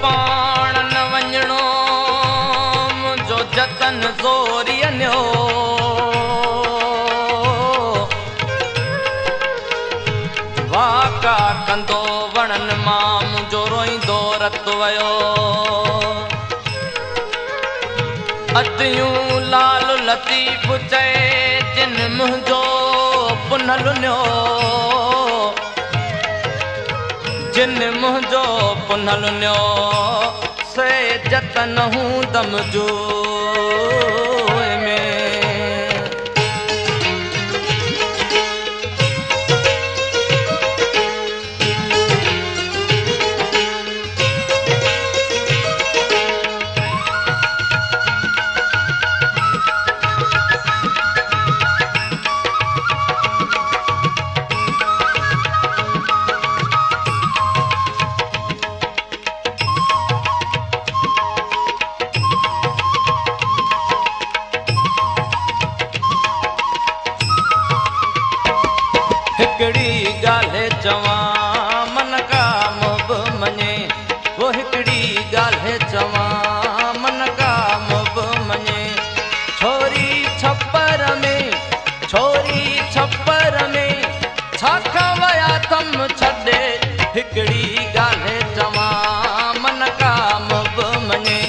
पाण न वञणो मुंहिंजो जतन ज़ोरी अनियो वाका कंदो वणनि मां मुंहिंजो रोईंदो रत वियो अतियूं लाल लतीफ़ चए जिन मुंहिंजो पुनल उनियो जिन मुंहिंजो पुनल उनियो से जतन हूं दम जो में हिकड़ी गाल्हि चवां मन काम बि मञे वो हिकड़ी गाल्हि चवां मन काम बि मञे छोरी छप्पर में छाखा वया थम छॾे हिकड़ी गाल्हि चवां मन काम बि मञे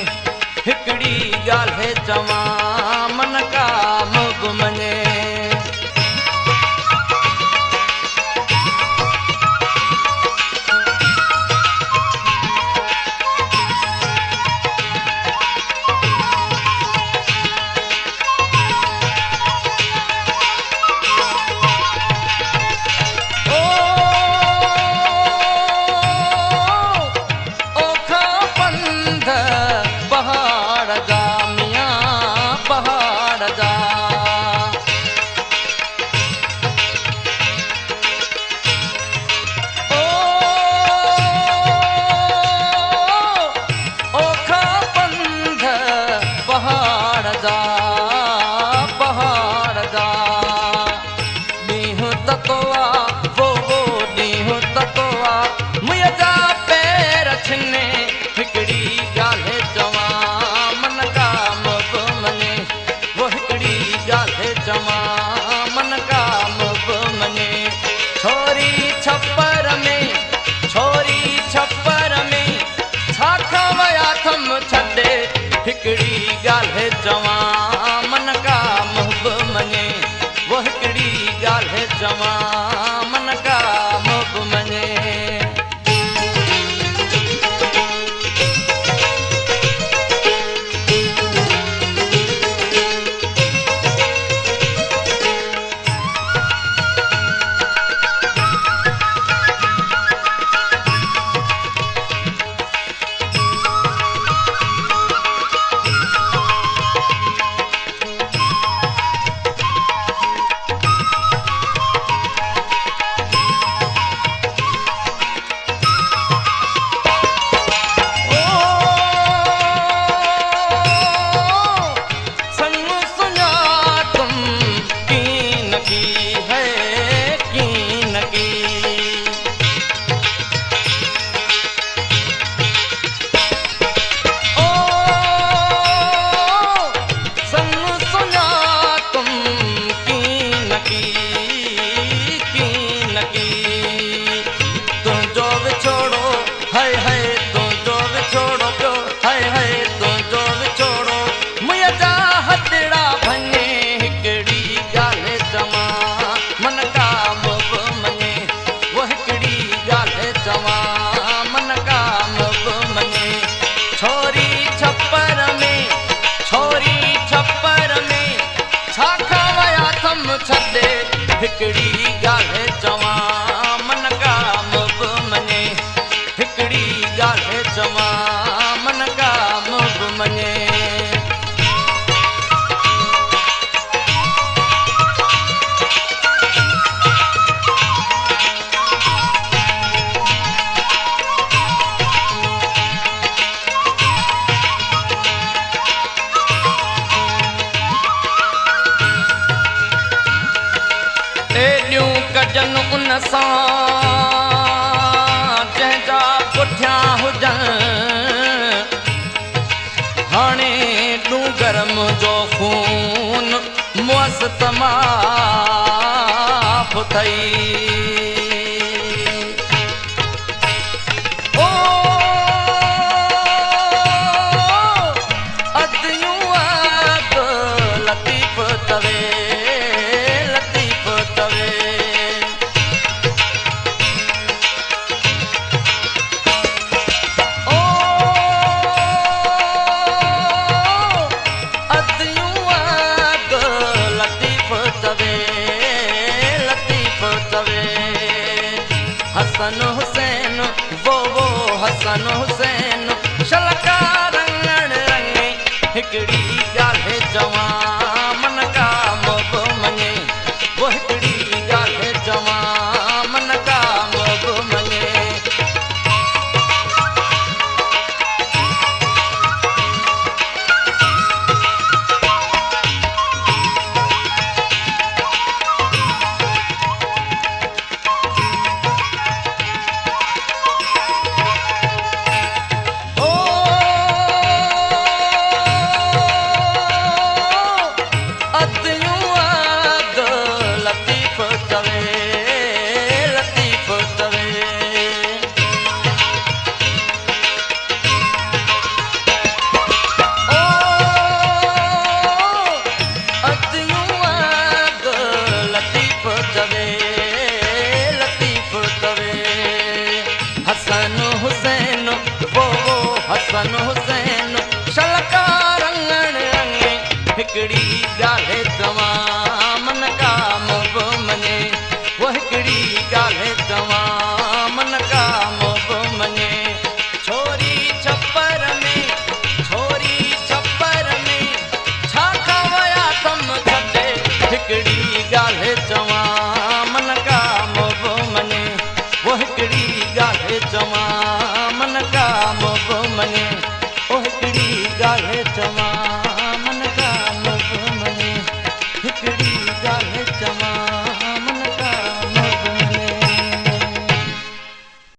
हिकड़ी गाल्हि चवां मन काम बि मञे हिकड़ी गाल्हि चवां मन काम बि मञे वो हिकड़ी गाल्हि चवां मन काम बि मञे हिकड़ी गाल्हि चवां मन काम बि मञे हिकड़ी गाल्हि चवां मन काम बि मञे कजन उन सां जंहिंजा पुठियां हुजनि खून मुअस्त माफ़ थई ओ अदियूं अद लतीफ़ तवे लतीफ़ तवे ओ अदियूं अद लतीफ़ तवे लतीफ़ तवे हसन हुसैन वो हसन हुसैन शलका रंगण रंगे हिकड़ी ॻाल्हि चवां